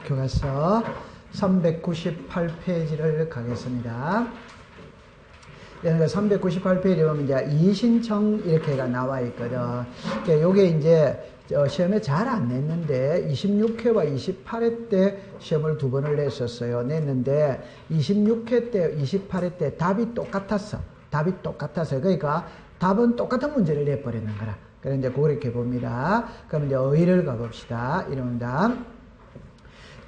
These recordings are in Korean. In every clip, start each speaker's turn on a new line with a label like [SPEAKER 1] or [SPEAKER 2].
[SPEAKER 1] 교과서 398페이지를 가겠습니다. 398페이지 보면 이제 이의신청 이렇게가 나와 있거든. 요게 이제 시험에 잘 안 냈는데 26회와 28회 때 시험을 두 번을 냈는데 26회 때, 28회 때 답이 똑같았어. 그러니까 답은 똑같은 문제를 내버리는 거라. 그래서 이제 그렇게 봅니다. 그럼 이제 의의를 가봅시다. 이럽니다.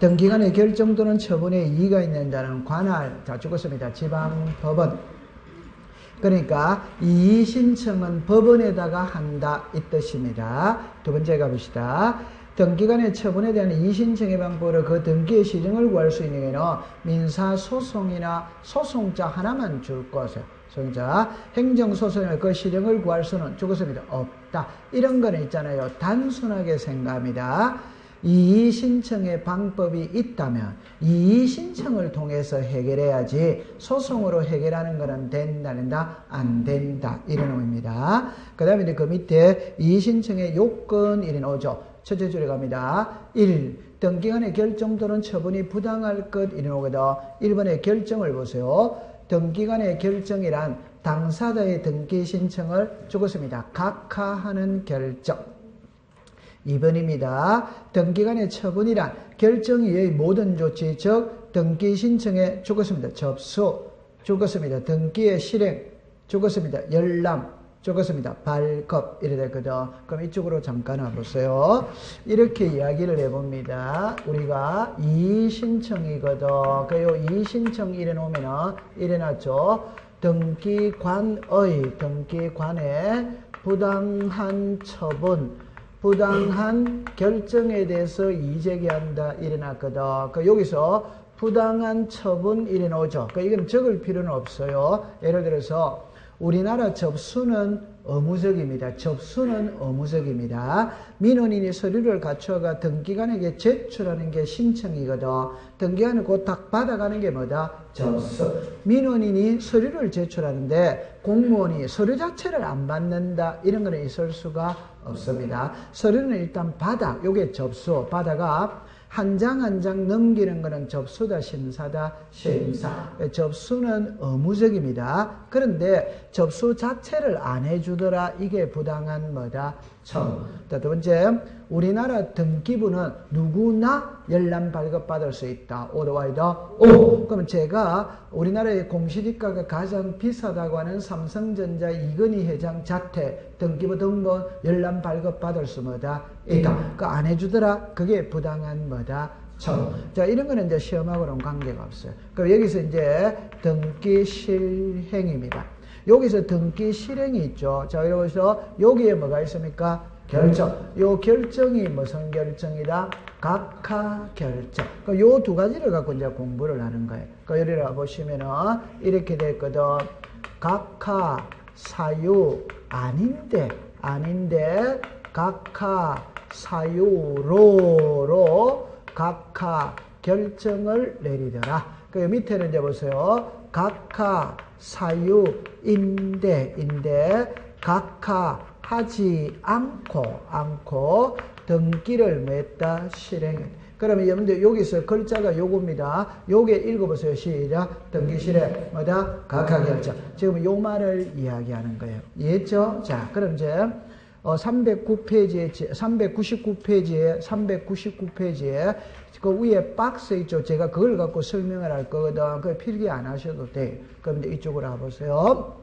[SPEAKER 1] 등기간의 결정 또는 처분에 이의가 있는 자는 관할, 자, 죽었습니다. 지방법원. 그러니까 이의 신청은 법원에다가 한다 이 뜻입니다. 두 번째 가봅시다. 등기간의 처분에 대한 이의 신청의 방법으로 그 등기의 실형을 구할 수 있는 경우에는 민사소송이나 소송자 하나만 줄 것을. 소송자 행정소송이나 그 실형을 구할 수는 죽었습니다. 없다. 이런 거는 있잖아요. 단순하게 생각합니다. 이의 신청의 방법이 있다면 이의 신청을 통해서 해결해야지 소송으로 해결하는 것은 된다, 안 된다 이런 의미입니다. 그 다음에 이제 그 밑에 이의 신청의 요건 이런 오죠. 첫째 줄에 갑니다. 1. 등기간의 결정 또는 처분이 부당할 것 이런 오거든. 1번의 결정을 보세요. 등기간의 결정이란 당사자의 등기 신청을 죽었습니다. 각하하는 결정. 2번입니다. 등기간의 처분이란 결정 이외의 모든 조치, 즉 등기 신청에 죽었습니다. 접수, 죽었습니다. 등기의 실행, 죽었습니다. 열람, 죽었습니다. 발급 이래 됐거든. 그럼 이쪽으로 잠깐 와보세요. 이렇게 이야기를 해봅니다. 우리가 이의 신청이거든. 그 이의 신청 이래 놓으면은 이래 놨죠. 등기관의 부당한 처분, 부당한 결정에 대해서 이의제기한다 이래놨거든. 여기서 부당한 처분 이래 놓죠. 이건 적을 필요는 없어요. 예를 들어서 우리나라 접수는 의무적입니다. 민원인이 서류를 갖춰가 등기관에게 제출하는 게 신청이거든. 등기관은 곧 딱 받아가는 게 뭐다? 접수. 민원인이 서류를 제출하는데 공무원이 서류 자체를 안 받는다. 이런 거는 있을 수가 없습니다. 서류는 일단 받아. 요게 접수. 받아가 한 장 한 장 넘기는 거는 접수다, 심사다, 심사. 접수는 의무적입니다. 그런데 접수 자체를 안 해주더라. 이게 부당한 뭐다? 처분. 두 번째, 우리나라 등기부는 누구나 열람 발급 받을 수 있다. 오더와이더 오. 그럼 제가 우리나라의 공시지가가 가장 비싸다고 하는 삼성전자 이건희 회장 자택 등기부 등본 열람 발급 받을 수 뭐다? 있다. 그 안 해주더라. 그게 부당한 뭐다? 처분. 자, 이런 거는 이제 시험하고는 관계가 없어요. 그럼 여기서 이제 등기 실행입니다. 여기서 등기 실행이 있죠. 자, 여기서 여기에 뭐가 있습니까? 결정. 요 결정이 무슨 결정이다? 각하 결정. 요 두 가지를 갖고 이제 공부를 하는 거예요. 여기를 보시면은 이렇게 됐거든. 각하 사유 아닌데 각하 사유로 각하 결정을 내리더라. 그 밑에는 이제 보세요. 각하 사유인데 각하하지 않고 등기를 맺다 실행했다. 그러면 여러분들 여기서 글자가 요겁니다. 요게 읽어보세요. 시작. 등기 실행 뭐다? 각하 결정. 지금 요 말을 이야기하는 거예요. 이해했죠? 자, 그럼 이제 399페이지에 그 위에 박스 있죠. 제가 그걸 갖고 설명을 할 거거든. 그걸 필기 안 하셔도 돼. 그럼 이제 이쪽으로 와보세요.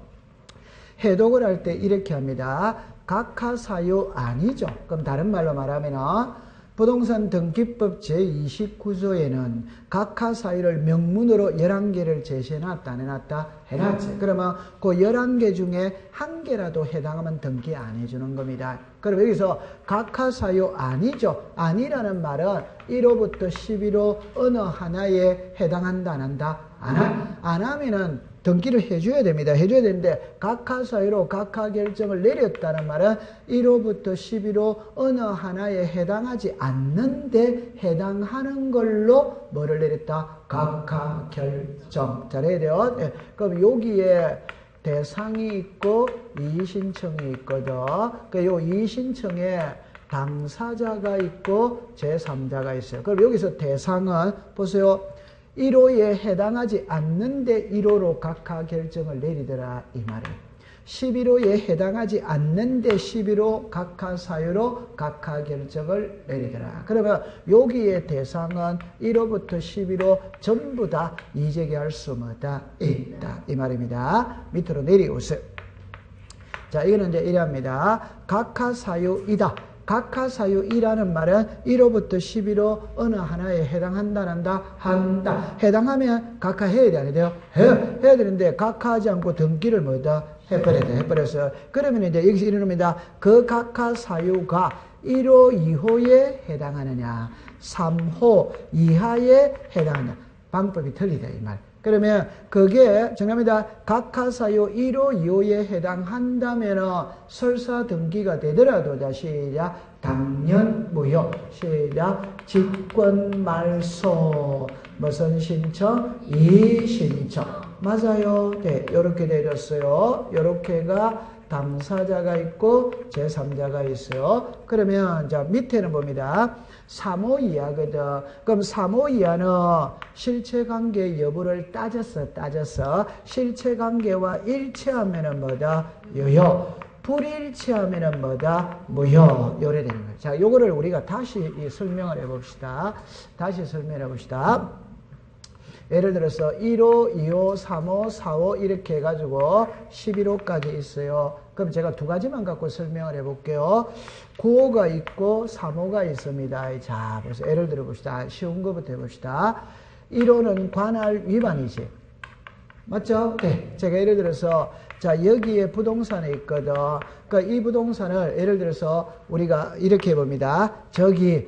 [SPEAKER 1] 해독을 할 때 이렇게 합니다. 각하사유 아니죠. 그럼 다른 말로 말하면 부동산 등기법 제29조에는 각하사유를 명문으로 11개를 제시해놨다, 안 해놨다? 해놨지. 그러면 그 11개 중에 한 개라도 해당하면 등기 안 해주는 겁니다. 그럼 여기서 각하사유 아니죠. 아니라는 말은 1호부터 11호 어느 하나에 해당한다, 안 한다? 안 하면은 등기를 해줘야 됩니다. 해줘야 되는데 각하사유로 각하결정을 내렸다는 말은 1호부터 11호 어느 하나에 해당하지 않는데 해당하는 걸로 뭐를 내렸다? 각하결정. 잘해야 돼요. 네. 그럼 여기에 대상이 있고 이의신청이 있거든. 요 이의신청에 당사자가 있고 제3자가 있어요. 그럼 여기서 대상은 보세요. 1호에 해당하지 않는데 1호로 각하 결정을 내리더라 이 말이에요. 11호에 해당하지 않는데 11호 각하 사유로 각하 결정을 내리더라. 그러면 여기에 대상은 1호부터 11호 전부 다 이재기할 수 뭐다 있다 이 말입니다. 밑으로 내려오세요. 자, 이거는 이제 이래합니다. 각하 사유이다. 각하 사유이라는 말은 1호부터 11호 어느 하나에 해당한다 한다. 해당하면 각하 해야 돼, 안 돼요? 해야 되는데 각하하지 않고 등기를 뭐다? 해버렸어요. 그러면 이제 여기서 이러합니다. 그 각하 사유가 1호, 2호에 해당하느냐, 3호 이하에 해당하느냐. 방법이 틀리다, 이 말. 그러면 그게 정답입니다. 각하 사유 1호, 2호에 해당한다면 설사 등기가 되더라도 시작 당연 무효. 시작 직권 말소. 무슨 신청? 이신청. 맞아요. 네, 이렇게 되었어요. 이렇게가 당사자가 있고 제3자가 있어요. 그러면 자 밑에는 봅니다. 3호 이하거든. 그럼 3호 이하는 실체관계 여부를 따졌어. 실체관계와 일치하면은 뭐다? 유효. 불일치하면은 뭐다? 무효. 요래 되는 거예요. 자, 요거를 우리가 다시 설명을 해봅시다. 예를 들어서 1호, 2호, 3호, 4호 이렇게 해가지고 11호까지 있어요. 그럼 제가 두 가지만 갖고 설명을 해볼게요. 9호가 있고 3호가 있습니다. 자, 보세요. 예를 들어 봅시다. 쉬운 거부터 해봅시다. 1호는 관할 위반이지. 맞죠? 네. 제가 예를 들어서 자, 여기에 부동산이 있거든. 그러니까 이 부동산을 예를 들어서 우리가 이렇게 해봅니다. 저기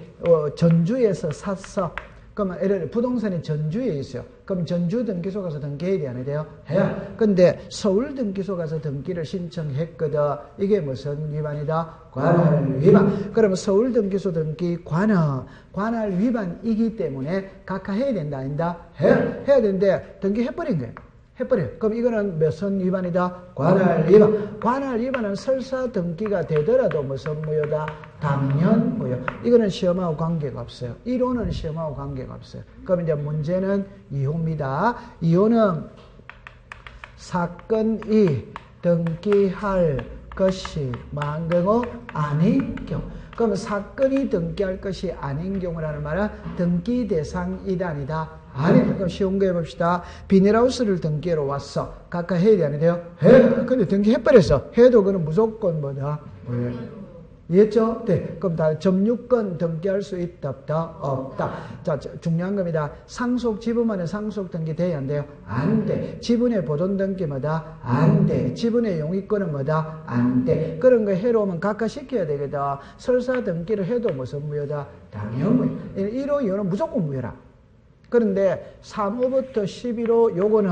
[SPEAKER 1] 전주에서 샀어. 그러면 예를 들어 부동산이 전주에 있어요. 그럼 전주 등기소 가서 등기해야 돼, 안 돼요? 해요. 근데 서울 등기소 가서 등기를 신청했거든. 이게 무슨 위반이다? 관할 위반. 그러면 서울 등기소 등기 관할 위반이기 때문에 각하해야 된다, 아닌다? 해야 되는데 등기해버린 거예요. 그럼 이거는 무슨 위반이다? 관할 위반. 관할 위반은 설사 등기가 되더라도 무슨 무효다? 당연 무효. 이거는 시험하고 관계가 없어요. 1호는 시험하고 관계가 없어요. 그럼 이제 문제는 2호입니다. 2호는 사건이 등기할 것이 뭐한 경우? 아닌 경우. 그럼 사건이 등기할 것이 아닌 경우라는 말은 등기 대상이다, 아니다? 아니다. 그럼 쉬운 거 해봅시다. 비닐하우스를 등기하러 왔어. 각각 해야 돼, 안 돼요? 해. 근데 등기해버렸어. 해도 그는 무조건 뭐다? 이해했죠? 네. 그럼 다 점유권 등기할 수 있다, 없다? 없다. 자, 중요한 겁니다. 상속 지분만에 상속 등기 돼야 안 돼요? 안 돼. 지분의 보존 등기 뭐다? 안 돼. 지분의 용의권은 뭐다? 안 돼. 그런 거 해로 오면 각각 시켜야 되거든. 설사 등기를 해도 무슨 무효다? 당연 무효. 1호, 2호는 무조건 무효라. 그런데 3호부터 11호 요거는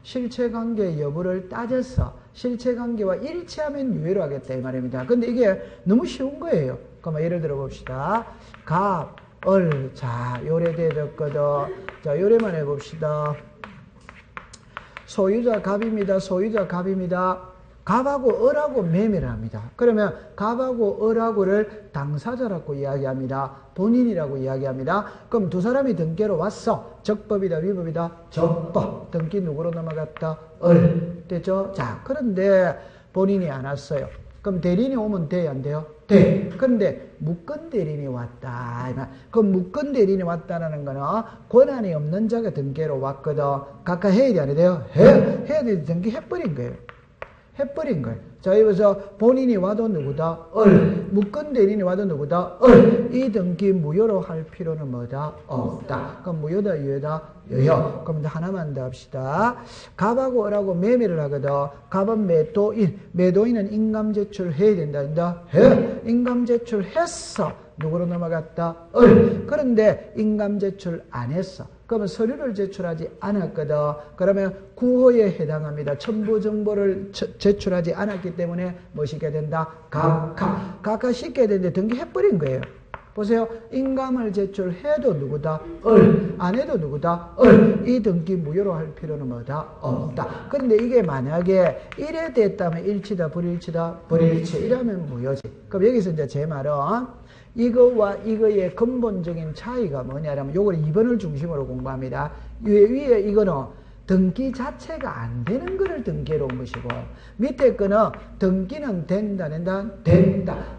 [SPEAKER 1] 실체관계 여부를 따졌어. 실체관계와 일치하면 유예로 하겠다 이 말입니다. 근데 이게 너무 쉬운 거예요. 그럼 예를 들어 봅시다. 갑, 을, 자 요래되었거든. 자 요래만 해봅시다. 소유자 갑입니다. 소유자 갑입니다. 갑하고 을하고 매매를 합니다. 그러면 갑하고 을하고를 당사자라고 이야기합니다. 본인이라고 이야기합니다. 그럼 두 사람이 등기로 왔어. 적법이다, 위법이다? 적법. 등기 누구로 넘어갔다? 을. 됐죠? 자, 그런데 본인이 안 왔어요. 그럼 대리인이 오면 돼요, 안 돼요? 돼. 그런데 무권 대리인이 왔다. 그럼 무권 대리인이 왔다는 거는 권한이 없는 자가 등기로 왔거든. 각각 해야 돼, 안 돼요? 해야 돼. 등기해버린 거예요. 해버린 거예요. 자, 여기서 본인이 와도 누구다? 을. 무권 대리인이 와도 누구다? 을. 이 등기 무효로 할 필요는 뭐다? 없다. 그럼 무효다, 유효다? 유효. 그럼 하나만 더 합시다. 갑하고 을하고 매매를 하거든. 갑은 매도인. 매도인은 인감 제출해야 된다. 해. 인감 제출했어. 누구로 넘어갔다? 을. 그런데 인감 제출 안 했어. 그러면 서류를 제출하지 않았거든. 그러면 구호에 해당합니다. 첨부 정보를 제출하지 않았기 때문에 뭐 시켜야 된다? 각하 시켜야 되는데 등기해버린 거예요. 보세요. 인감을 제출해도 누구다? 안 해도 누구다? 이 등기 무효로 할 필요는 뭐다? 없다. 그런데 이게 만약에 이래 됐다면 일치다, 불일치다, 불일치. 이러면 무효지. 그럼 여기서 이제 제 말은 이거와 이거의 근본적인 차이가 뭐냐면 요걸 2번을 중심으로 공부합니다. 위에 이거는 등기 자체가 안 되는 거를 등기로 온 것이고 밑에 거는 등기는 된다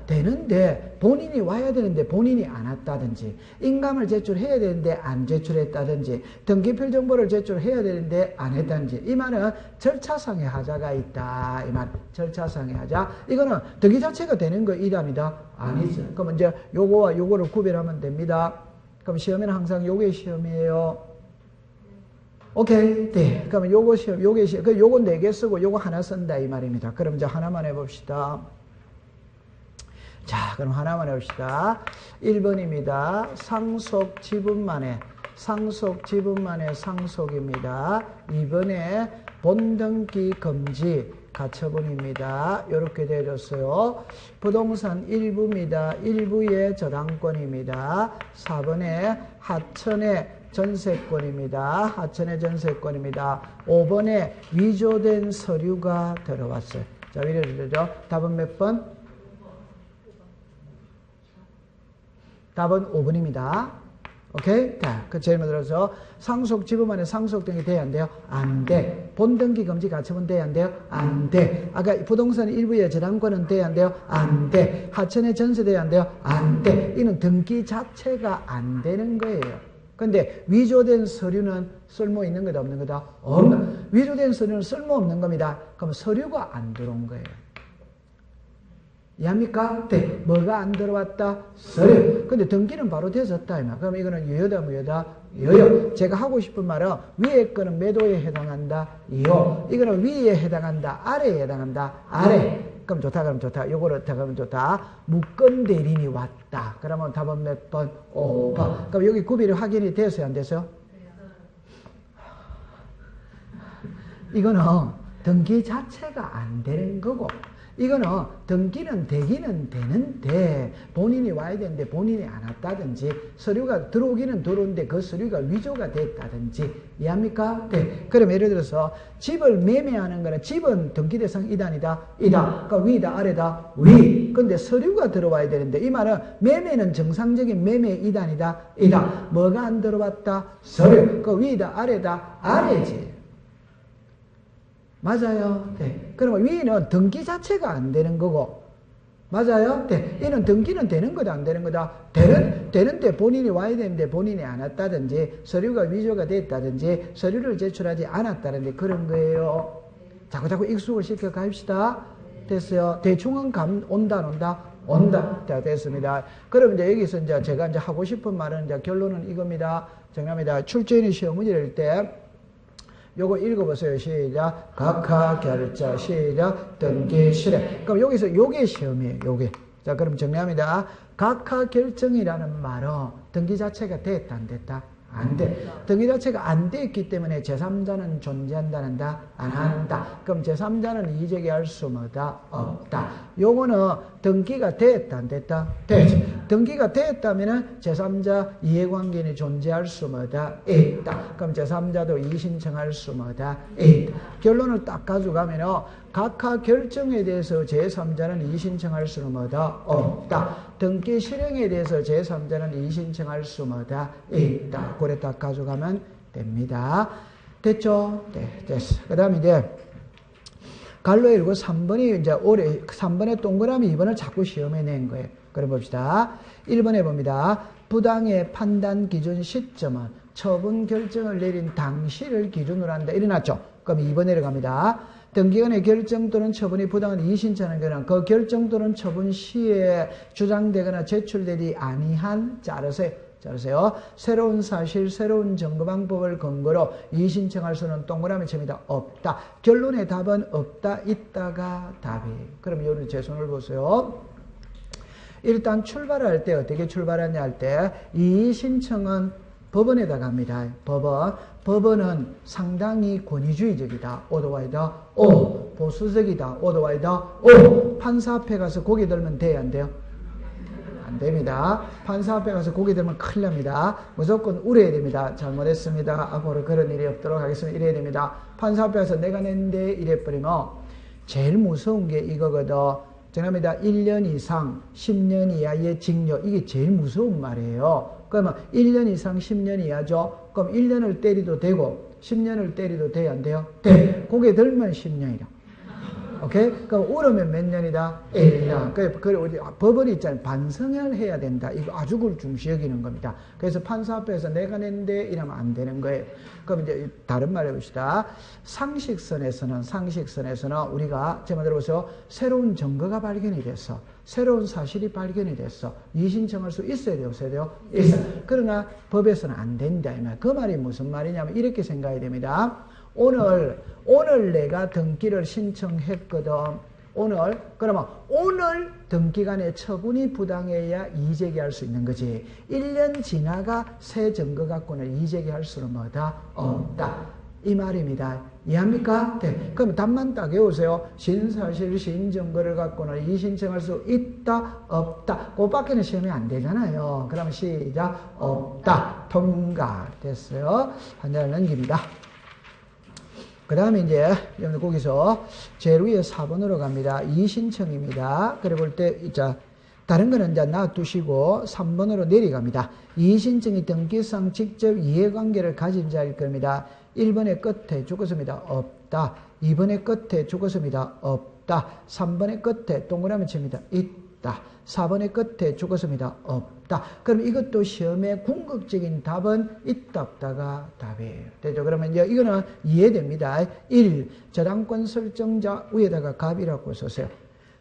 [SPEAKER 1] 되는데 본인이 와야 되는데 본인이 안 왔다든지 인감을 제출해야 되는데 안 제출했다든지 등기필정보를 제출해야 되는데 안 했다든지 이 말은 절차상의 하자가 있다. 이 말 절차상의 하자. 이거는 등기 자체가 되는 거 이단이다? 아니죠. 그럼 이제 요거와 요거를 구별하면 됩니다. 그럼 시험에는 항상 요게 시험이에요. 오케이. 네. 그러면 요거 시험, 요게 시험. 요거 4개 쓰고 요거 하나 쓴다. 이 말입니다. 그럼 이제 하나만 해봅시다. 자, 그럼 하나만 해봅시다. 1번입니다. 상속 지분만의 상속입니다. 2번에 본등기 금지 가처분입니다. 이렇게 되어졌어요. 부동산 일부입니다. 일부의 저당권입니다. 4번에 하천의 전세권입니다. 하천의 전세권입니다. 5번에 위조된 서류가 들어왔어요. 자, 위로죠. 답은 몇 번? 답은 5번입니다. 오케이? 자, 그 제일 먼저 들어서 상속 지분만에 상속 등기 돼야 안 돼요? 안 돼. 본등기 금지 가처분 돼야 안 돼요? 안 돼. 아까 부동산 일부의 저당권은 돼야 안 돼요? 안 돼. 하천의 전세 돼야 안 돼요? 안 돼. 이는 등기 자체가 안 되는 거예요. 근데 위조된 서류는 쓸모 있는 거다 없는 거다? 없는. 위조된 서류는 쓸모 없는 겁니다. 그럼 서류가 안 들어온 거예요. 이해합니까? 네. 뭐가 안 들어왔다? 서류. 근데 등기는 바로 됐었다. 그럼 이거는 유효다 무효다? 유효. 제가 하고 싶은 말은 위에 거는 매도에 해당한다. 이요. 이거는 위에 해당한다. 아래에 해당한다. 아래. 그럼 좋다. 그럼 좋다. 요거를 그러면 좋다. 무권 대리인이 왔다. 그러면 답은 몇 번? 5번. 그럼 여기 구별이 확인이 됐어요? 안 됐어요? 이거는 등기 자체가 안 되는 거고 이거는 등기는 되기는 되는데 본인이 와야 되는데 본인이 안 왔다든지 서류가 들어오기는 들어오는데 그 서류가 위조가 됐다든지 이해합니까? 네. 그럼 예를 들어서 집을 매매하는 거는 집은 등기 대상 이단이다? 이다. 그러니까 위다 아래다? 위. 근데 서류가 들어와야 되는데 이 말은 매매는 정상적인 매매 이단이다? 이다. 뭐가 안 들어왔다? 서류. 그 위다 아래다? 아래지. 맞아요. 네. 그러면 위는 등기 자체가 안 되는 거고. 맞아요? 네. 이는 등기는 되는 거다, 안 되는 거다? 되는데 본인이 와야 되는데 본인이 안 왔다든지, 서류가 위조가 됐다든지, 서류를 제출하지 않았다든지 그런 거예요. 자꾸 익숙을 시켜 갑시다. 됐어요? 대충은 온다, 안 온다? 온다. 자, 됐습니다. 그럼 이제 여기서 이제 제가 이제 하고 싶은 말은 이제 결론은 이겁니다. 정답입니다. 출제인이 시험 문제를 낼 때, 요거 읽어보세요. 시작. 각하 결자 시작. 등기 실행. 그럼 여기서 요게 시험이에요. 요게. 자, 그럼 정리합니다. 각하 결정이라는 말은 등기 자체가 됐다 안 됐다? 안 돼. 등기 자체가 안 됐기 때문에 제3자는 존재한다는다? 안 한다. 그럼 제3자는 이의제기할 수 뭐다? 없다. 요거는 등기가 됐다 안 됐다? 되지. 등기가 됐다면은 제3자 이해관계인이 존재할 수 뭐다? 있다. 그럼 제3자도 이의 신청할 수 뭐다? 있다. 결론을 딱 가져가면은 각하 결정에 대해서 제3자는 이의 신청할 수는 뭐다? 없다. 등기 실행에 대해서 제3자는 이의 신청할 수 뭐다? 있다. 그래 딱 가져가면 됩니다. 됐죠? 네, 됐어. 그 다음에 이제 갈로 읽고 3번이 이제 올해 3번에 동그라미 2번을 자꾸 시험에 낸 거예요. 그럼 봅시다. 1번에 봅니다. 부당의 판단 기준 시점은 처분 결정을 내린 당시를 기준으로 한다. 일어났죠? 그럼 2번 내려갑니다. 등기관의 결정 또는 처분이 부당한 이의신청하는 경우는 그 결정 또는 처분 시에 주장되거나 제출되지 아니한 자르세요. 새로운 사실, 새로운 증거 방법을 근거로 이의신청할 수는 동그라미 칩니다. 없다. 결론의 답은 없다, 있다가 답이. 그럼 여러분 제 손을 보세요. 일단 출발할 때 어떻게 출발하냐 할 때 이의신청은 법원에다 갑니다. 법원은 상당히 권위주의적이다. 오도와이다. 오. 보수적이다. 오도와이다. 오. 판사 앞에 가서 고개 들면 돼야 안 돼요? 안 됩니다. 판사 앞에 가서 고개 들면 큰일 납니다. 무조건 울어야 됩니다. 잘못했습니다. 앞으로 그런 일이 없도록 하겠습니다. 이래야 됩니다. 판사 앞에 가서 내가 냈는데 이래버리면 제일 무서운 게 이거거든. 정합니다. 1년 이상 10년 이하의 징역, 이게 제일 무서운 말이에요. 그러면 1년 이상 10년 이하죠. 그럼 1년을 때리도 되고 10년을 때리도 돼야 안 돼요? 돼. 고개 들면 10년이다. 오케이? 그럼 울으면 몇 년이다? 1년. 그래, 우리 법을 있잖아요. 반성을 해야 된다. 이거 아주 그걸 중시 여기는 겁니다. 그래서 판사 앞에서 내가 냈는데 이러면 안 되는 거예요. 그럼 이제 다른 말 해봅시다. 상식선에서는 우리가, 제 말 들어보세요. 새로운 증거가 발견이 됐어. 새로운 사실이 발견이 됐어. 이의신청할 수 있어야 돼요? 없어야 돼요? 있어. 그러나 법에서는 안 된다. 그 말이 무슨 말이냐면 이렇게 생각해야 됩니다. 오늘 내가 등기를 신청했거든. 그러면 오늘 등기간에 처분이 부당해야 이의제기할 수 있는 거지. 1년 지나가 새 증거 갖고는 이의제기할 수는 뭐다? 없다. 이 말입니다. 이해합니까? 네. 그럼 답만 딱 외우세요. 신사실 신증거를 갖고는 이의신청할 수 있다, 없다. 그거밖에는 시험이 안 되잖아요. 그럼 시작. 없다. 통과. 됐어요. 한 장을 넘깁니다. 그 다음에 이제 여러분 거기서 제일 위에 4번으로 갑니다. 이의신청입니다. 그래 볼 때 자 다른 거는 이제 놔두시고 3번으로 내려갑니다. 이의신청이 등기상 직접 이해관계를 가진 자일 겁니다. 1번의 끝에 죽었습니다. 없다. 2번의 끝에 죽었습니다. 없다. 3번의 끝에 동그라미 칩니다. 있다. 4번의 끝에 죽었습니다. 없다. 그럼 이것도 시험의 궁극적인 답은 있다 없다가 답이에요. 되죠? 그러면 이제 이거는 이해됩니다. 1. 저당권 설정자 위에다가 갑이라고 썼어요.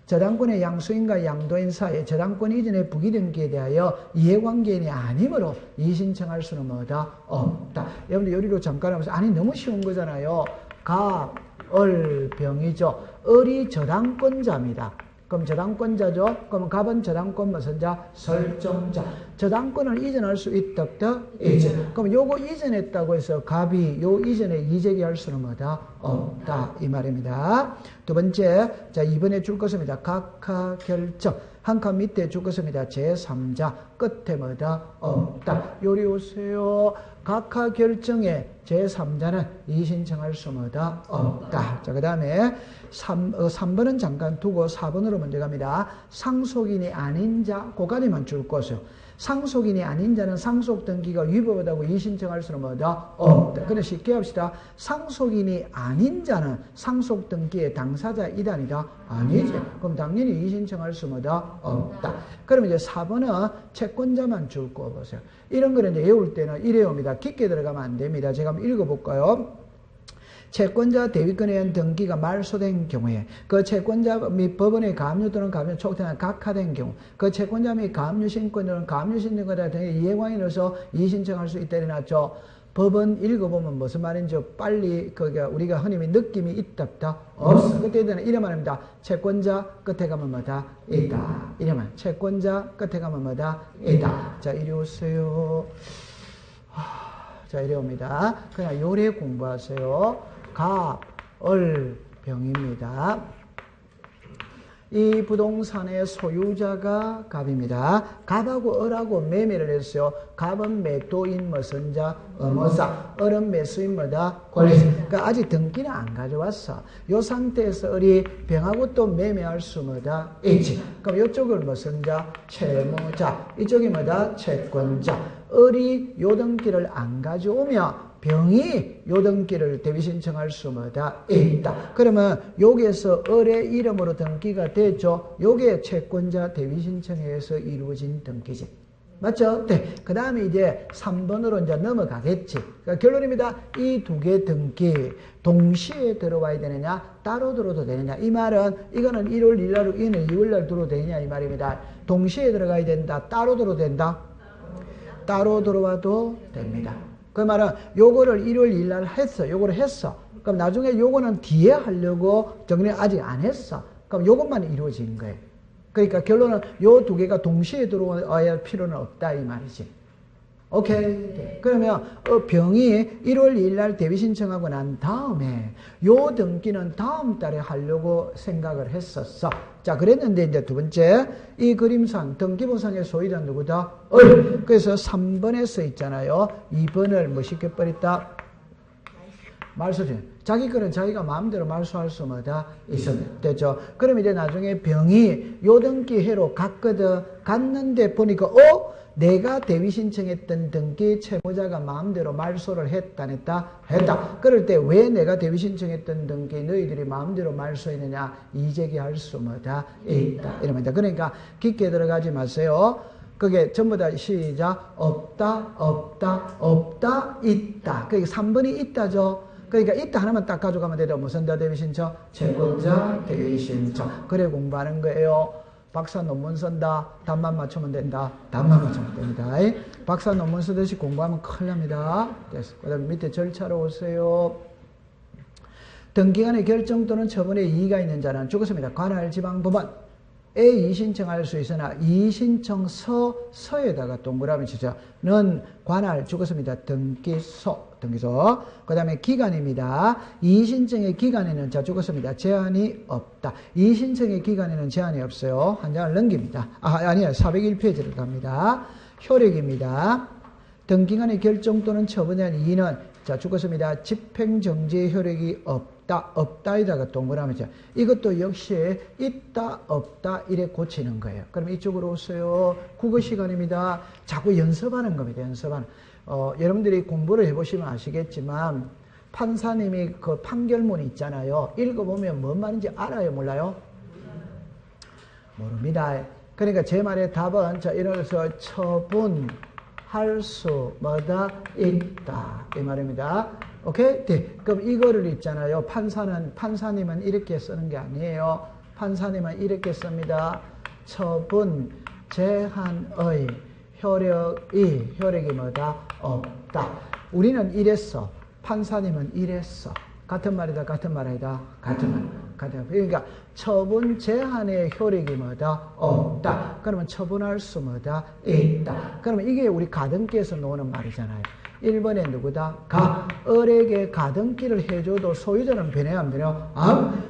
[SPEAKER 1] 저당권의 양수인과 양도인 사이에 저당권 이전의 부기등기에 대하여 이해관계인이 아니므로 이의신청할 수는 뭐다? 없다. 여러분들 요리로 잠깐 하면서 아니 너무 쉬운 거잖아요. 갑, 을, 병이죠. 을이 저당권자입니다. 그럼 저당권자죠. 그럼 갑은 저당권 무슨 자? 설정자. 저당권을 이전할 수 있다 없다? 이전. 그럼 요거 이전했다고 해서 갑이 요 이전에 이의제기할 수는 뭐다? 없다. 이 말입니다. 두 번째, 자 2번에 줄 것입니다. 각하 결정. 한 칸 밑에 줄 것입니다. 제3자. 끝에 뭐다? 없다. 요리 오세요. 각하 결정에 제3자는 이의신청할 수 뭐다? 없다. 자, 그 다음에 3번은 잠깐 두고 4번으로 먼저 갑니다. 상속인이 아닌 자, 그까지만 줄 것이요. 상속인이 아닌 자는 상속등기가 위법하다고 이의신청할 수는 뭐다? 없다. 그래 쉽게 합시다. 상속인이 아닌 자는 상속등기의 당사자이다 아니다? 아니지. 그럼 당연히 이의신청할 수 뭐다? 없다. 그럼 이제 4번은 채권자만 줄 거 보세요. 이런 거는 이제 외울 때는 이래 옵니다. 깊게 들어가면 안 됩니다. 제가 한번 읽어볼까요? 채권자 대위권에 의한 등기가 말소된 경우에 그 채권자 및 법원의 가압류 또는 가압류 촉탁한 각하된 경우 그 채권자 및 가압류 신권 또는 가압류 신권자 등의 이해관계로서 이의신청할 수 있다 이래놨죠. 법은 읽어보면 무슨 말인지 빨리 우리가 흔히 느낌이 있다 없다? 없어. 그때는 이래 말입니다. 채권자 끝에 가면 뭐다? 있다. 이래만 채권자 끝에 가면 뭐다? 있다. 자 이리 오세요. 자 이래 옵니다. 그냥 요래 공부하세요. 갑, 을, 병입니다. 이 부동산의 소유자가 갑입니다. 갑하고 을하고 매매를 했어요. 갑은 매도인 머선자, 의무사. 을은 매수인 뭐다? 권리자. 그러니까 아직 등기는 안 가져왔어. 이 상태에서 을이 병하고 또 매매할 수 뭐다? 있지. 그럼 이쪽을 머선자, 채무자. 이쪽이 뭐다? 채권자. 을이 요 등기를 안 가져오면 병이 요 등기를 대위신청할 수 뭐다? 있다. 그러면 여기에서 을의 이름으로 등기가 됐죠. 요게 채권자 대위신청에 의해서 이루어진 등기지. 맞죠? 네. 그 다음에 이제 3번으로 이제 넘어가겠지. 그러니까 결론입니다. 이 두 개 등기 동시에 들어와야 되느냐, 따로 들어도 되느냐. 이 말은 이거는 1월 1일날, 이거는 2월날 들어도 되느냐 이 말입니다. 동시에 들어가야 된다, 따로 들어도 된다. 따로 들어와도 됩니다. 그 말은 요거를 1월 2일 날 했어. 요거를 했어. 그럼 나중에 요거는 뒤에 하려고 정리 아직 안 했어. 그럼 요것만 이루어진 거예요. 그러니까 결론은 요 두 개가 동시에 들어와야 할 필요는 없다 이 말이지. 오케이. 그러면 병이 1월 2일 날 대위 신청하고 난 다음에 요 등기는 다음 달에 하려고 생각을 했었어. 자, 그랬는데 이제 두 번째 이 그림상 등기부상의 소유자는 누구다? 그래서 3번에 써 있잖아요. 2번을 뭐 시켜버렸다? 말소지. 자기 거는 자기가 마음대로 말소할 수 뭐다? 됐죠? 그럼 이제 나중에 병이 요 등기해로 갔거든. 갔는데 보니까 내가 대위 신청했던 등기 채무자가 마음대로 말소를 했다. 했다. 그럴 때 왜 내가 대위 신청했던 등기 너희들이 마음대로 말소했느냐? 이제기할 수 뭐다? 있다. 이러면 그러니까 깊게 들어가지 마세요. 그게 전부 다 시작. 없다, 있다. 그러니까 3번이 있다죠. 그러니까 있다 하나만 딱 가져가면 되죠. 무슨 자 대위 신청? 채권자 대위 신청. 그래 공부하는 거예요. 박사 논문 쓴다. 답만 맞추면 된다. 답만 맞추면 됩니다. 박사 논문 쓰듯이 공부하면 큰일 납니다. 됐어. 그 다음에 밑에 절차로 오세요. 등기간의 결정 또는 처분에 이의가 있는 자는 죽었습니다. 관할 지방법원 에 이의신청할 수 있으나 이의신청서에다가 동그라미 치죠. 는 관할 죽었습니다. 등기소. 그 다음에 기간입니다. 이의신청의 기간에는 자 죽었습니다. 제한이 없다. 이의신청의 기간에는 제한이 없어요. 한 장을 넘깁니다. 아니요. 401페이지를 갑니다. 효력입니다. 등기간의 결정 또는 처분에 대한 이의는 자 죽었습니다. 집행정지의 효력이 없다에다가 동그라미죠. 이것도 역시 있다 없다 이래 고치는 거예요. 그럼 이쪽으로 오세요. 국어 시간입니다. 자꾸 연습하는 겁니다. 연습하는. 여러분들이 공부를 해보시면 아시겠지만 판사님이 그 판결문 있잖아요. 읽어보면 뭔 말인지 알아요? 몰라요? 모릅니다. 그러니까 제 말의 답은 자 이래서 처분할 수 뭐다 있다 이 말입니다. 오케이? 네. 그럼 이거를 있잖아요. 판사님은 이렇게 쓰는 게 아니에요. 판사님은 이렇게 씁니다. 처분 제한의 효력이 뭐다? 없다. 우리는 이랬어. 판사님은 이랬어. 같은 말이다, 같은 말 아니다? 같은 말. 그러니까 처분 제한의 효력이 뭐다? 없다. 그러면 처분할 수 뭐다? 있다. 그러면 이게 우리 가등기에서 나오는 말이잖아요. 1번에 누구다? 을에게 가등기를 해줘도 소유자는 변해 안 변해?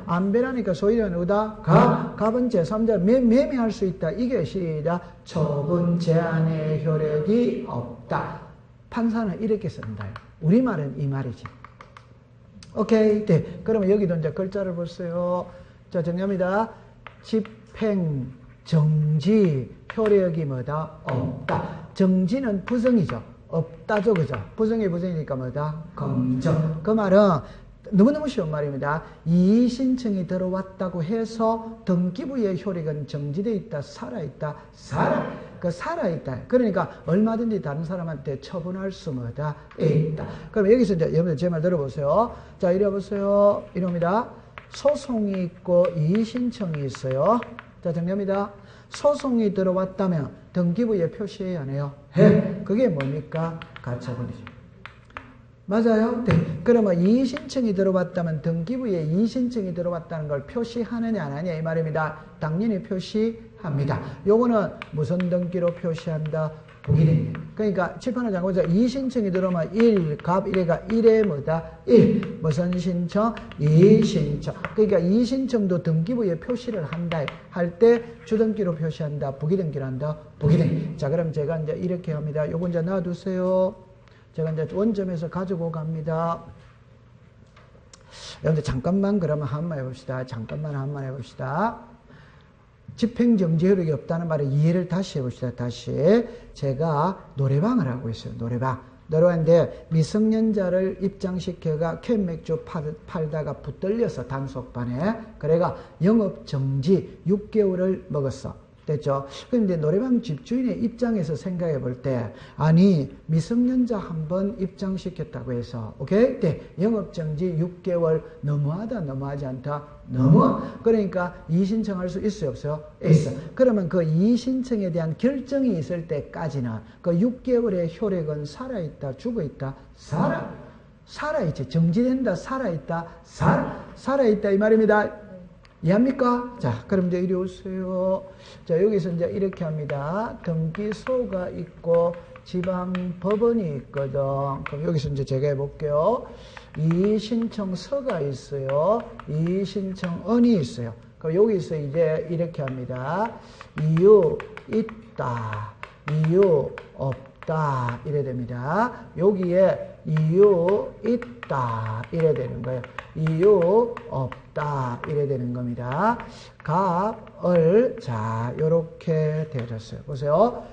[SPEAKER 1] 안 변하니까 소유자는 누구다? 갑은 제3자 매매할 수 있다. 이게 시작. 처분 제한의 효력이 없다. 판사는 이렇게 쓴다. 우리말은 이 말이지. 오케이. 네. 그러면 여기도 이제 글자를 보세요. 자, 정리합니다. 집행 정지 효력이 뭐다? 없다. 정지는 부정이죠. 없다죠, 그죠? 부정이니까 뭐다? 검정. 그 말은 너무너무 쉬운 말입니다. 이의신청이 들어왔다고 해서 등기부의 효력은 정지되어 있다, 살아있다, 살아있다. 그러니까 얼마든지 다른 사람한테 처분할 수 뭐다? 있다. 그럼 여기서 이제 여러분들 제 말 들어보세요. 자, 이래 보세요. 이럽니다. 소송이 있고 이의신청이 있어요. 자, 정리합니다. 소송이 들어왔다면 등기부에 표시해야 하네요. 그게 뭡니까? 가처분이죠. 맞아요? 네. 그러면 이의신청이 들어왔다면 등기부에 이의신청이 들어왔다는 걸 표시하느냐 안 하느냐 이 말입니다. 당연히 표시합니다. 요거는 무슨 등기로 표시한다? 부기등기. 그러니까 칠판을 잠궈서 이의신청이 들어오면 1, 갑 1회가 1에 뭐다? 1. 무슨 신청? 이의신청. 그러니까 이의신청도 등기부에 표시를 한다. 할 때 주등기로 표시한다. 부기등기로 한다. 부기등기. 자, 그럼 제가 이제 이렇게 합니다. 요거 이제 놔두세요. 제가 이제 원점에서 가지고 갑니다. 여러분들 잠깐만 그러면 한번 해봅시다. 한번 해봅시다. 집행정지 효력이 없다는 말에 이해를 다시 해봅시다. 다시. 제가 노래방을 하고 있어요. 노래방인데 미성년자를 입장시켜가 캔맥주 팔다가 붙들려서 단속반에. 그래가 영업정지 6개월을 먹었어. 됐죠? 그런데 노래방 집주인의 입장에서 생각해 볼 때, 아니, 미성년자 한 번 입장시켰다고 해서, 오케이? 네. 영업정지 6개월 너무하다, 너무하지 않다? 너무. 그러니까 이의신청할 수 있어요, 없어요? 있어. 그러면 그 이의신청에 대한 결정이 있을 때까지는 그 6개월의 효력은 살아있다, 죽어있다? 살아있지. 정지된다, 살아있다? 살아있다, 이 말입니다. 이해합니까? 자, 그럼 이제 이리 오세요. 자, 여기서 이제 이렇게 합니다. 등기소가 있고, 지방법원이 있거든. 그럼 여기서 이제 제가 해볼게요. 이의신청서가 있어요. 이의신청언이 있어요. 그럼 여기서 이제 이렇게 합니다. 이유 있다. 이유 없다. 이래 됩니다. 여기에 이유 있다. 이래 되는 거예요. 이유 없다. 이래 되는 겁니다. 갑을, 자, 요렇게 되어졌어요. 보세요.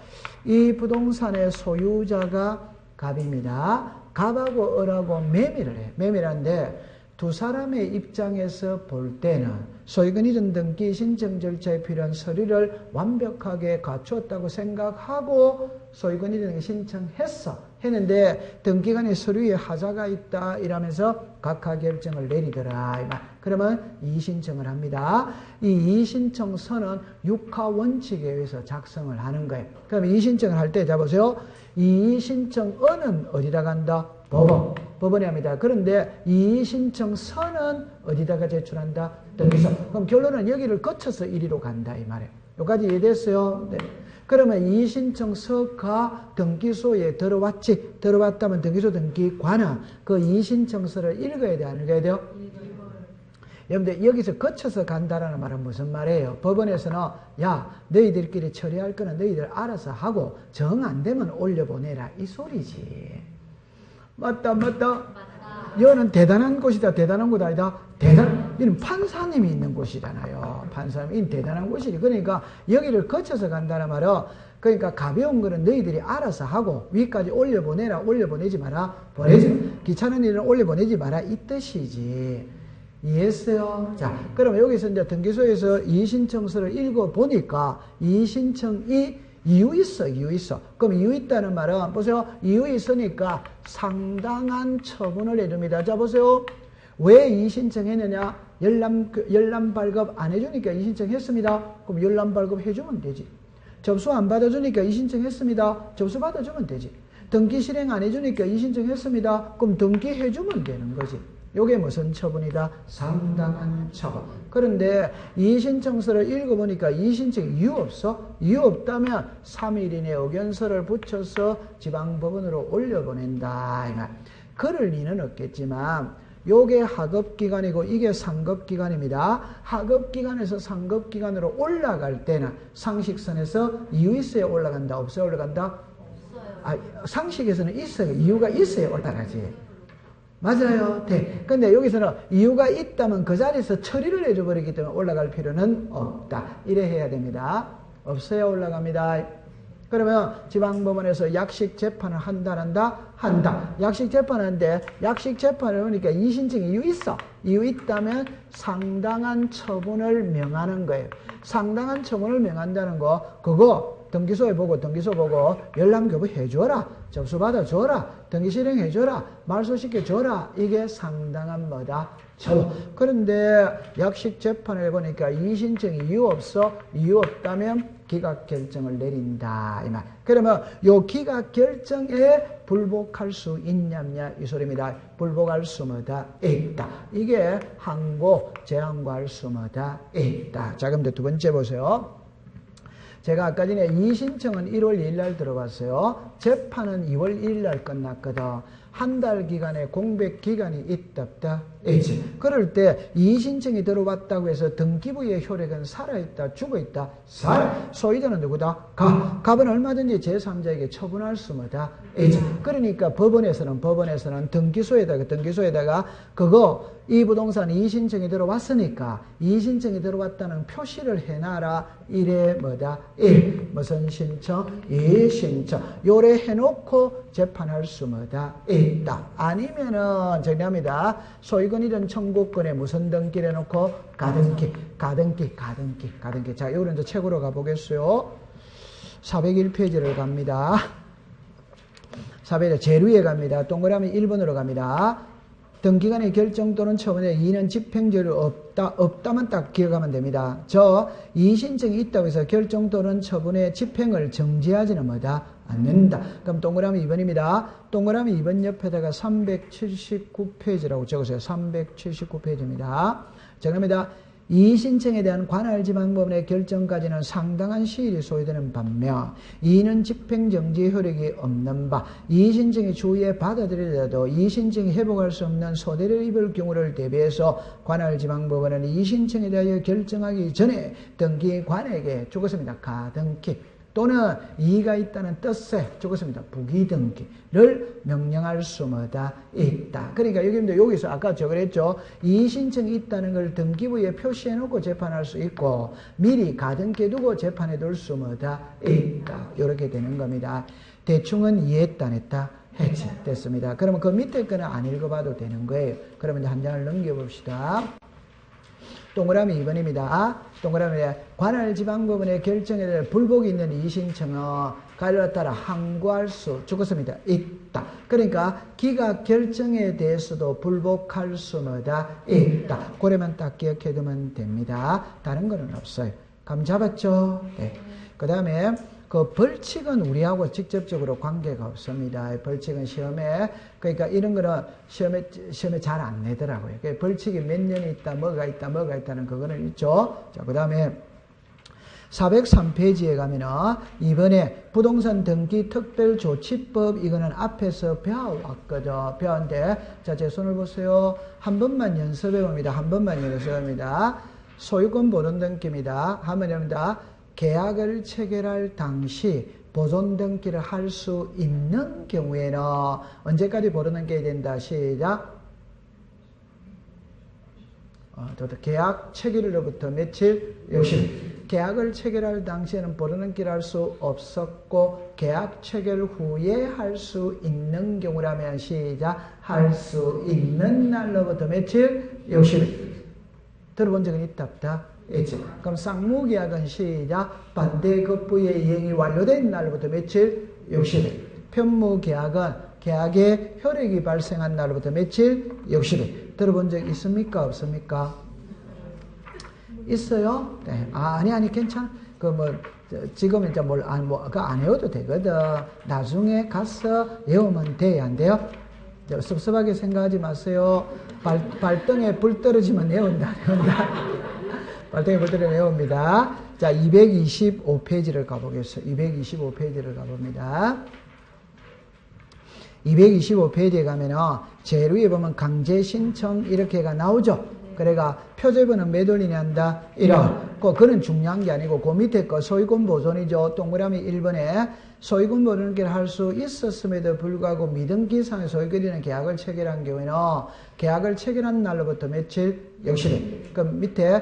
[SPEAKER 1] 이 부동산의 소유자가 갑입니다. 갑하고 을하고 매매를 해. 매매라는데 두 사람의 입장에서 볼 때는 소유권 이전 등기 신청 절차에 필요한 서류를 완벽하게 갖추었다고 생각하고 소유권 이전 신청했어. 했는데 등기관의 서류에 하자가 있다 이러면서 각하 결정을 내리더라. 그러면 이의신청을 합니다. 이 이의신청서는 육하 원칙에 의해서 작성을 하는 거예요. 그럼 이의신청을 할 때 잡으세요. 이의신청언은 어디다 간다? 법원. 법원에 합니다. 그런데 이의신청서는 어디다가 제출한다? 등기소. 그럼 결론은 여기를 거쳐서 이리로 간다 이 말이에요. 여기까지 이해됐어요? 네. 그러면 이의신청서가 등기소에 들어왔지. 들어왔다면 등기소 등기관은 그 이의신청서를 읽어야 돼? 안 읽어야 돼요? 여러분들 여기서 거쳐서 간다라는 말은 무슨 말이에요? 법원에서는 야 너희들끼리 처리할 거는 너희들 알아서 하고 정 안 되면 올려보내라 이 소리지. 맞다. 여는 대단한 곳이다. 대단한 곳 아니다. 이는 판사님이 있는 곳이잖아요. 판사님이 대단한 곳이지. 그러니까 여기를 거쳐서 간다는 말은 그러니까 가벼운 거는 너희들이 알아서 하고 위까지 올려보내라. 올려보내지 마라. 귀찮은 일은 올려보내지 마라. 이 뜻이지. 이해했어요? 자, 그러면 여기서 이제 등기소에서 이의신청서를 읽어보니까 이의신청이 이유 있어. 그럼 이유 있다는 말은, 보세요. 이유 있으니까 상당한 처분을 해줍니다. 자, 보세요. 왜 이의신청했느냐? 열람 발급 안 해주니까 이의신청했습니다. 그럼 열람 발급 해주면 되지. 접수 안 받아주니까 이의신청했습니다. 접수 받아주면 되지. 등기 실행 안 해주니까 이의신청했습니다. 그럼 등기 해주면 되는 거지. 요게 무슨 처분이다? 상당한 처분. 그런데 이의신청서를 읽어보니까 이의신청 이유 없어? 이유 없다면 3일 이내 의견서를 붙여서 지방법원으로 올려보낸다. 그럴 리는 없겠지만 요게 하급기관이고 이게 상급기관입니다. 하급기관에서 상급기관으로 올라갈 때는 상식선에서 이유 있어야 올라간다? 없어야 올라간다? 없어요. 상식에서는 있어요. 이유가 있어야 올라가지. 맞아요. 네. 근데 여기서는 이유가 있다면 그 자리에서 처리를 해줘버리기 때문에 올라갈 필요는 없다. 이래 해야 됩니다. 없어야 올라갑니다. 그러면 지방법원에서 약식 재판을 한다, 안 한다? 한다. 약식 재판하는데 약식 재판을 하니까 이의신청 이유 있어. 이유 있다면 상당한 처분을 명하는 거예요. 상당한 처분을 명한다는 거 그거 등기소 보고 열람교부 해줘라. 접수 받아줘라. 등기 실행해줘라. 말소시켜줘라. 이게 상당한 뭐다? 처분. 그런데 약식 재판을 해보니까 이의신청이 이유 없어? 이유 없다면 기각결정을 내린다. 이 말. 그러면 요 기각결정에 불복할 수 있냐냐 이 소리입니다. 불복할 수 뭐다? 있다. 이게 항고, 재항고할 수 뭐다? 있다. 자, 그럼 두 번째 보세요. 제가 아까 전에 이의신청은 1월 2일 날 들어봤어요. 재판은 2월 1일 날 끝났거든. 한 달 기간에 공백 기간이 있다 없다? 있지. 그럴 때 이의신청이 들어왔다고 해서 등기부의 효력은 살아있다 죽어있다? 소유자는 누구다? 갑은 얼마든지 제3자에게 처분할 수 뭐다? 있지. 그러니까 법원에서는 등기소에다가 그거 이 부동산 이의신청이 들어왔으니까 이의신청이 들어왔다는 표시를 해놔라. 이래 뭐다? 무슨 신청? 이의신청. 요래 해놓고 재판할 수 뭐다? 있다. 아니면은 정리합니다. 소유권 이전 청구권에 무슨 등기를 해놓고 가등기. 자, 이거는 이제 책으로 가보겠어요. 401페이지를 갑니다. 401 제류에 갑니다. 동그라미 1번으로 갑니다. 등기관의 결정 또는 처분에 이의는 집행조례 없다면 딱 기억하면 됩니다. 이의신청이 있다고 해서 결정 또는 처분의 집행을 정지하지는 뭐다? 않는다. 그럼 동그라미 2번입니다. 동그라미 2번 옆에다가 379페이지라고 적으세요. 379페이지입니다. 정합니다. 이의신청에 대한 관할지방법원의 결정까지는 상당한 시일이 소요되는 반면 이의는 집행정지 효력이 없는 바 이의신청이 추후에 받아들이더라도 이의신청이 회복할 수 없는 소대를 입을 경우를 대비해서 관할지방법원은 이의신청에 대하여 결정하기 전에 등기관에게 죽었습니다. 가등기 또는 이의가 있다는 뜻에 죽었습니다. 부기등기를 명령할 수마다 있다. 그러니까 여기서 아까 저 그랬죠. 이의신청이 있다는 걸 등기부에 표시해 놓고 재판할 수 있고 미리 가등기에 두고 재판해 둘 수마다 있다. 이렇게 되는 겁니다. 대충은 이해했다 안 했다? 했지. 됐습니다. 그러면 그 밑에 거는 안 읽어봐도 되는 거예요. 그러면 한 장을 넘겨봅시다. 동그라미 2번입니다. 동그라미 관할지방법원의 결정에 대해 불복이 있는 이의신청은 가료에 따라 항고할 수 죽었습니다. 있다. 그러니까 기각 결정에 대해서도 불복할 수마다 있다. 그래만 딱 기억해 두면 됩니다. 다른 거는 없어요. 감 잡았죠? 네. 그 다음에 그 벌칙은 우리하고 직접적으로 관계가 없습니다. 벌칙은 시험에, 그러니까 이런 거는 시험에 잘 안 내더라고요. 벌칙이 몇 년이 있다, 뭐가 있다는 그거는 있죠. 자, 그 다음에 403페이지에 가면은 이번에 부동산 등기 특별조치법 이거는 앞에서 배워왔거든. 배웠는데, 자, 제 손을 보세요. 한 번만 연습해 봅니다. 한 번만 연습합니다. 소유권 보존 등기입니다. 하면 됩니다. 계약을 체결할 당시 보존 등기를 할 수 있는 경우에는 언제까지 보존 등기해야 된다. 시작. 계약 체결일로부터 며칠? 60일. 계약을 체결할 당시에는 보존 등기를 할 수 없었고 계약 체결 후에 할 수 있는 경우라면 시작. 할 수 있는 날로부터 며칠? 60일. 들어본 적은 있다 없다? 있지. 그럼 쌍무계약은 시작. 반대급부의 이행이 완료된 날로부터 며칠? 60일. 편무계약은 계약의 효력이 발생한 날로부터 며칠? 60일. 들어본 적 있습니까? 없습니까? 있어요? 네. 아니, 괜찮아. 지금 이제 안 외워도 되거든. 나중에 가서 외우면 돼, 안 돼요? 섭섭하게 생각하지 마세요. 발등에 불 떨어지면 외운다. 발등에 불 떨어지면 외웁니다. 자, 225페이지를 가보겠어요. 225페이지를 가봅니다. 225페이지에 가면은 제일 위에 보면 강제 신청 이렇게가 나오죠. 그래가 표제번은 몇 월이냐 한다? 1월. 그거는 중요한 게 아니고 그 밑에 거 소유권 보존이죠. 동그라미 1번에 소유권 보존을 할 수 있었음에도 불구하고 미등기상의 소유권이라는 계약을 체결한 경우에는 계약을 체결한 날로부터 며칠? 60일. 그 밑에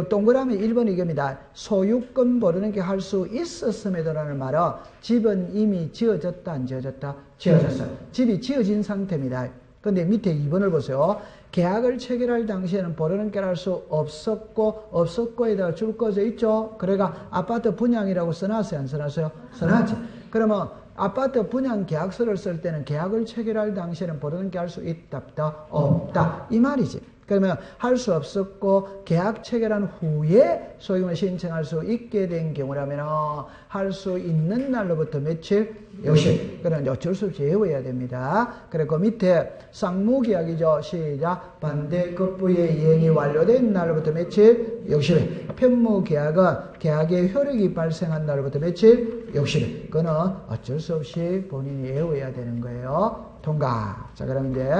[SPEAKER 1] 동그라미 1번 이겁니다. 소유권 보존을 할 수 있었음에도라는 말은 집은 이미 지어졌다 안 지어졌다? 지어졌어요. 집이 지어진 상태입니다. 근데 밑에 2번을 보세요. 계약을 체결할 당시에는 보존을 할 수 없었고에다가 줄 꺼져 있죠. 그래가 아파트 분양이라고 써놨어요, 안 써놨어요? 써놨지. 그러면 아파트 분양 계약서를 쓸 때는 계약을 체결할 당시에는 보존을 할 수 있다, 없다. 이 말이지. 그러면 할 수 없었고 계약 체결한 후에 소유권을 신청할 수 있게 된 경우라면 할 수 있는 날로부터 며칠? 60일. 그러면 어쩔 수 없이 외워야 됩니다. 그리고 밑에 쌍무계약이죠. 시작. 반대급부의 이행이 완료된 날로부터 며칠? 60일. 편무계약은 계약의 효력이 발생한 날로부터 며칠? 60일. 그거는 어쩔 수 없이 본인이 외워야 되는 거예요. 통과. 자, 그럼 이제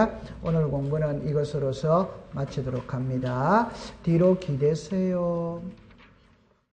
[SPEAKER 1] 오늘 공부는 이것으로서 마치도록 합니다. 뒤로 기대세요.